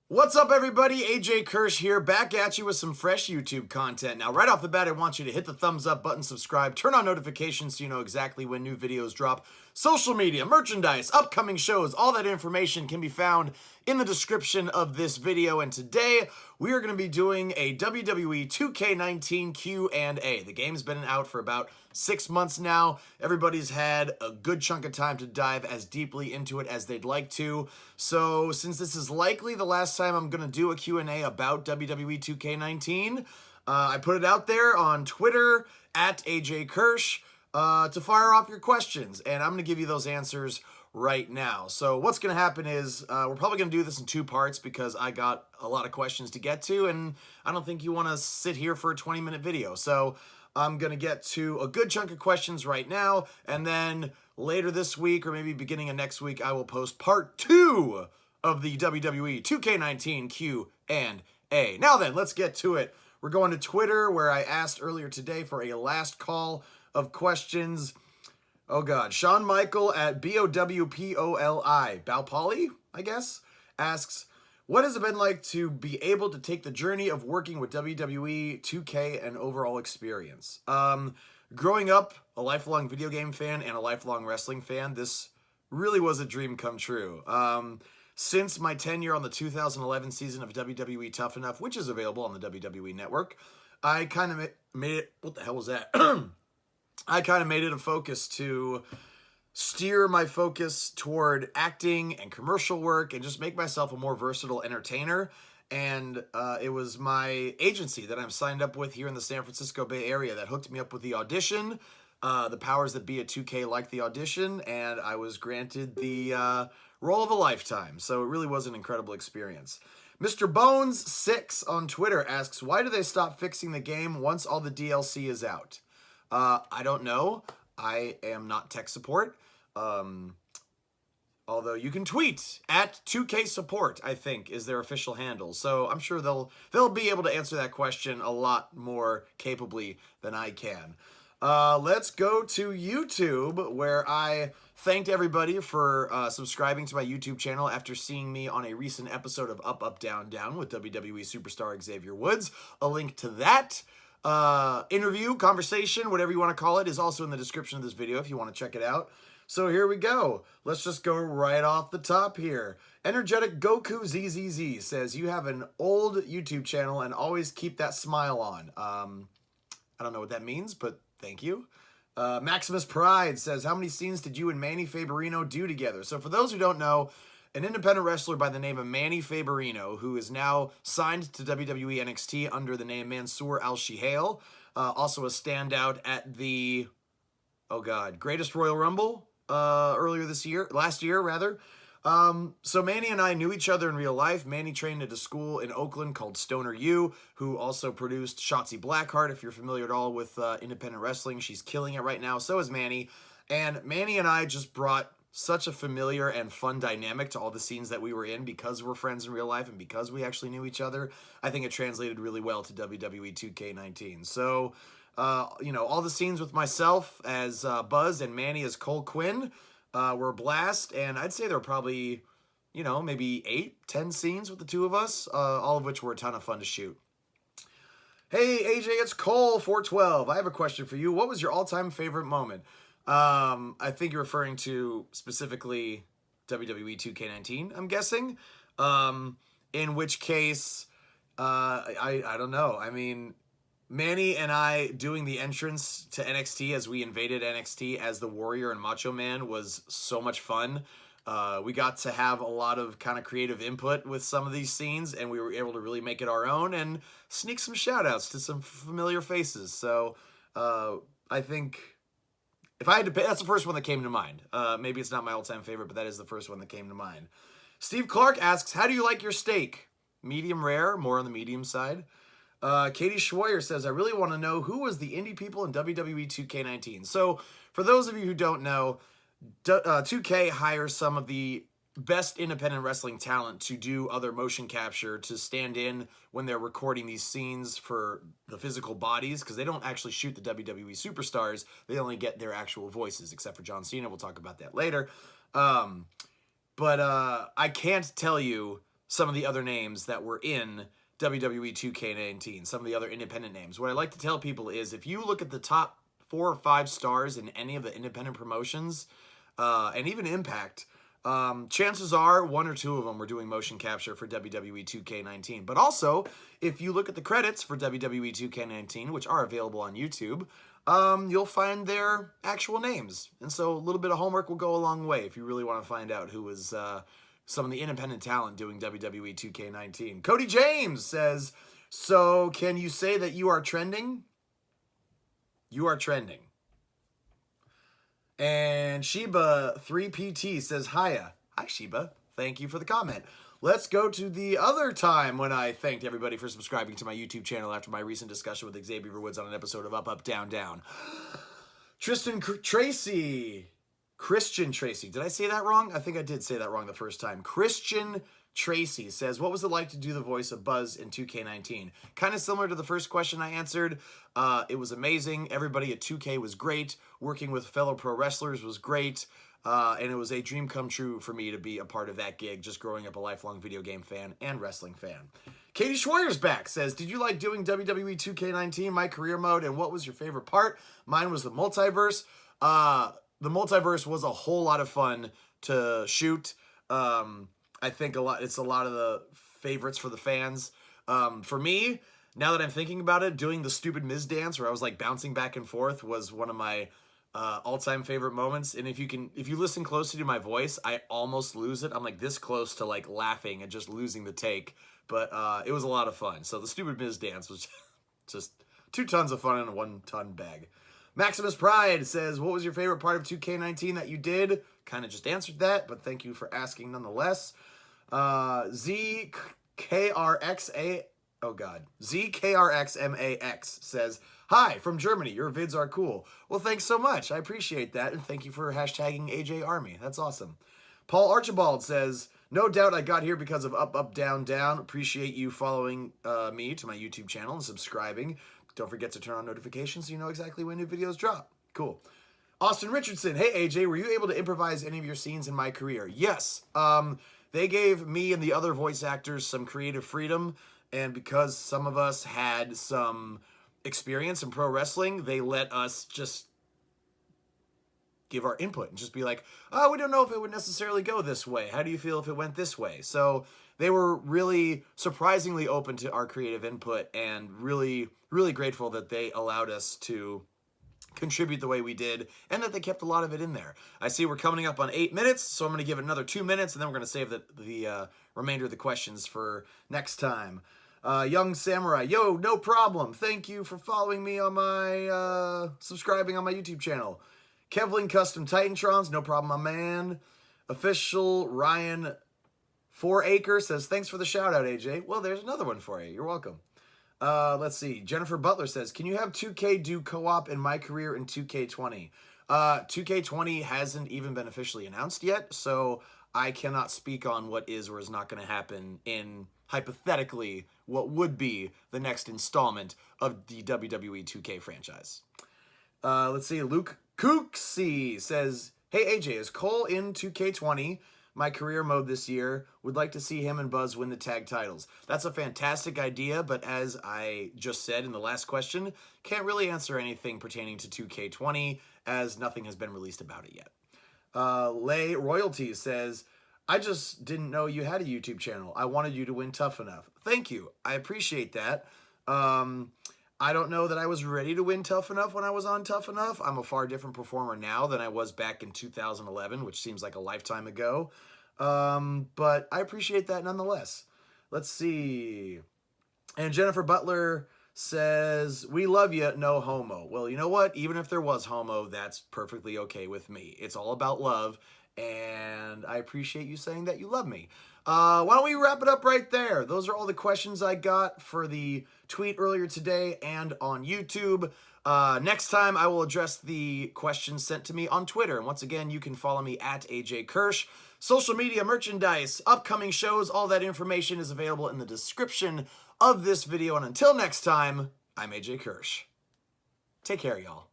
What's up, everybody? AJ Kirsch here, back at you with some fresh YouTube content. Now, right off the bat, I want you to hit the thumbs up button, subscribe, turn on notifications so you know exactly when new videos drop. Social media, merchandise, upcoming shows, all that information can be found in the description of this video. And today, we are going to be doing a WWE 2K19 Q&A. The game's been out for about 6 months now. Everybody's had a good chunk of time to dive as deeply into it as they'd like to. So, since this is likely the last time I'm going to do a Q&A about WWE 2K19, I put it out there on Twitter, at AJ Kirsch, to fire off your questions, and I'm going to give you those answers right now. So what's going to happen is we're probably going to do this in 2 parts because I got a lot of questions to get to, and I don't think you want to sit here for a 20-minute video. So I'm going to get to a good chunk of questions right now, and then later this week or maybe beginning of next week, I will post part 2 of the WWE 2K19 Q&A. Now then, let's get to it. We're going to Twitter, where I asked earlier today for a last call of questions. Oh God, Sean Michael at BOWPOLI, Baupoli, I guess, asks, what has it been like to be able to take the journey of working with WWE 2K and overall experience? Growing up a lifelong video game fan and a lifelong wrestling fan, this really was a dream come true. Since my tenure on the 2011 season of WWE Tough Enough, which is available on the WWE Network, I kind of made it, what the hell was that? I kind of made it a focus to steer my focus toward acting and commercial work and just make myself a more versatile entertainer. And it was my agency that I'm signed up with here in the San Francisco Bay Area that hooked me up with the audition. The powers that be at 2K liked the audition, and I was granted the role of a lifetime. So it really was an incredible experience. Mr. Bones6 on Twitter asks, why do they stop fixing the game once all the DLC is out? I don't know. I am not tech support. Although you can tweet at 2K support, I think, is their official handle. So I'm sure they'll be able to answer that question a lot more capably than I can. Let's go to YouTube, where I thanked everybody for subscribing to my YouTube channel after seeing me on a recent episode of Up, Up, Down, Down with WWE superstar Xavier Woods. A link to that interview, conversation, whatever you want to call it, is also in the description of this video if you want to check it out. So here we go. Let's just go right off the top here. Energetic Goku ZZZ says, you have an old YouTube channel and always keep that smile on. I don't know what that means, but thank you. Maximus Pride says, how many scenes did you and Manny Favorino do together? So for those who don't know, an independent wrestler by the name of Manny Favorino, who is now signed to WWE NXT under the name Mansoor Al-Shihail, also a standout at the, oh God, Greatest Royal Rumble last year rather. So Manny and I knew each other in real life. Manny trained at a school in Oakland called Stoner U, who also produced Shotzi Blackheart, if you're familiar at all with independent wrestling. She's killing it right now. So is Manny. And Manny and I just brought such a familiar and fun dynamic to all the scenes that we were in because we're friends in real life and because we actually knew each other. I think it translated really well to WWE 2K19. So, you know, all the scenes with myself as Buzz and Manny as Cole Quinn were a blast, and I'd say there were probably, you know, maybe 8-10 scenes with the two of us, all of which were a ton of fun to shoot. Hey, AJ, it's Cole412. I have a question for you. What was your all-time favorite moment? I think you're referring to specifically WWE 2K19, I'm guessing. In which case, I don't know. I mean, Manny and I doing the entrance to NXT as we invaded NXT as the Warrior and Macho Man was so much fun. We got to have a lot of kind of creative input with some of these scenes, and we were able to really make it our own and sneak some shout-outs to some familiar faces. So I think if I had to pick, that's the first one that came to mind. Maybe it's not my all-time favorite, but that is the first one that came to mind. Steve Clark asks, how do you like your steak? Medium rare, more on the medium side. Katie Schwoyer says, I really want to know who was the indie people in WWE 2K19. So for those of you who don't know, 2K hires some of the best independent wrestling talent to do other motion capture, to stand in when they're recording these scenes for the physical bodies, because they don't actually shoot the WWE superstars. They only get their actual voices, except for John Cena. We'll talk about that later. But I can't tell you some of the other names that were in WWE 2K19, some of the other independent names. What I like to tell people is if you look at the top 4 or 5 stars in any of the independent promotions, and even Impact, chances are 1 or 2 of them were doing motion capture for WWE 2K19. But also, if you look at the credits for WWE 2K19, which are available on YouTube, you'll find their actual names. And so a little bit of homework will go a long way if you really want to find out who was some of the independent talent doing WWE 2K19. Cody James says, so can you say that you are trending? You are trending. And Sheba3PT says, hiya. Hi, Sheba. Thank you for the comment. Let's go to the other time when I thanked everybody for subscribing to my YouTube channel after my recent discussion with Xavier Woods on an episode of Up, Up, Down, Down. Christian Tracy. Did I say that wrong? I think I did say that wrong the first time. Christian Tracy says, what was it like to do the voice of Buzz in 2K19? Kind of similar to the first question I answered. It was amazing. Everybody at 2K was great. Working with fellow pro wrestlers was great. And it was a dream come true for me to be a part of that gig, just growing up a lifelong video game fan and wrestling fan. Katie Schweyer's back, says, did you like doing WWE 2K19, my career mode, and what was your favorite part? Mine was the multiverse. The multiverse was a whole lot of fun to shoot. I think it's a lot of the favorites for the fans. For me, now that I'm thinking about it, doing the stupid Miz dance where I was like bouncing back and forth was one of my all-time favorite moments. And if you listen closely to my voice, I almost lose it. I'm like this close to like laughing and just losing the take. But it was a lot of fun. So the stupid Miz dance was just 2 tons of fun in a 1-ton bag. Maximus Pride says, what was your favorite part of 2K19 that you did? Kind of just answered that, but thank you for asking nonetheless. ZKRXMAX says, hi, from Germany. Your vids are cool. Well, thanks so much. I appreciate that, and thank you for hashtagging AJ Army. That's awesome. Paul Archibald says, no doubt I got here because of Up, Up, Down, Down. Appreciate you following me to my YouTube channel and subscribing. Don't forget to turn on notifications so you know exactly when new videos drop. Cool. Austin Richardson, hey AJ, were you able to improvise any of your scenes in my career? Yes. They gave me and the other voice actors some creative freedom, and because some of us had some experience in pro wrestling, they let us just give our input and just be like, oh, we don't know if it would necessarily go this way. How do you feel if it went this way? So they were really surprisingly open to our creative input and really, really grateful that they allowed us to contribute the way we did and that they kept a lot of it in there. I see we're coming up on 8 minutes, so I'm going to give it another 2 minutes and then we're going to save the remainder of the questions for next time. Young Samurai, yo, no problem. Thank you for following me on my, subscribing on my YouTube channel. Kevlin Custom Titantrons, no problem, my man. Official Ryan 4 Acre says, thanks for the shout out, AJ. Well, there's another one for you. You're welcome. Let's see. Jennifer Butler says, can you have 2K do co-op in my career in 2K20? 2K20 hasn't even been officially announced yet, so I cannot speak on what is or is not going to happen in, hypothetically, what would be the next installment of the WWE 2K franchise. Let's see. Luke Cooksey says, hey AJ, is Cole in 2K20? My career mode this year. Would like to see him and Buzz win the tag titles. That's a fantastic idea, but as I just said in the last question, can't really answer anything pertaining to 2K20 as nothing has been released about it yet. Lay Royalty says, I just didn't know you had a YouTube channel. I wanted you to win Tough Enough. Thank you. I appreciate that. I don't know that I was ready to win Tough Enough when I was on Tough Enough. I'm a far different performer now than I was back in 2011, which seems like a lifetime ago. But I appreciate that nonetheless. Let's see. And Jennifer Butler says, we love you, no homo. Well, you know what? Even if there was homo, that's perfectly okay with me. It's all about love, and I appreciate you saying that you love me. Why don't we wrap it up right there? Those are all the questions I got for the tweet earlier today and on YouTube. Next time, I will address the questions sent to me on Twitter. And once again, you can follow me at AJ Kirsch. Social media, merchandise, upcoming shows, all that information is available in the description of this video. And until next time, I'm AJ Kirsch. Take care, y'all.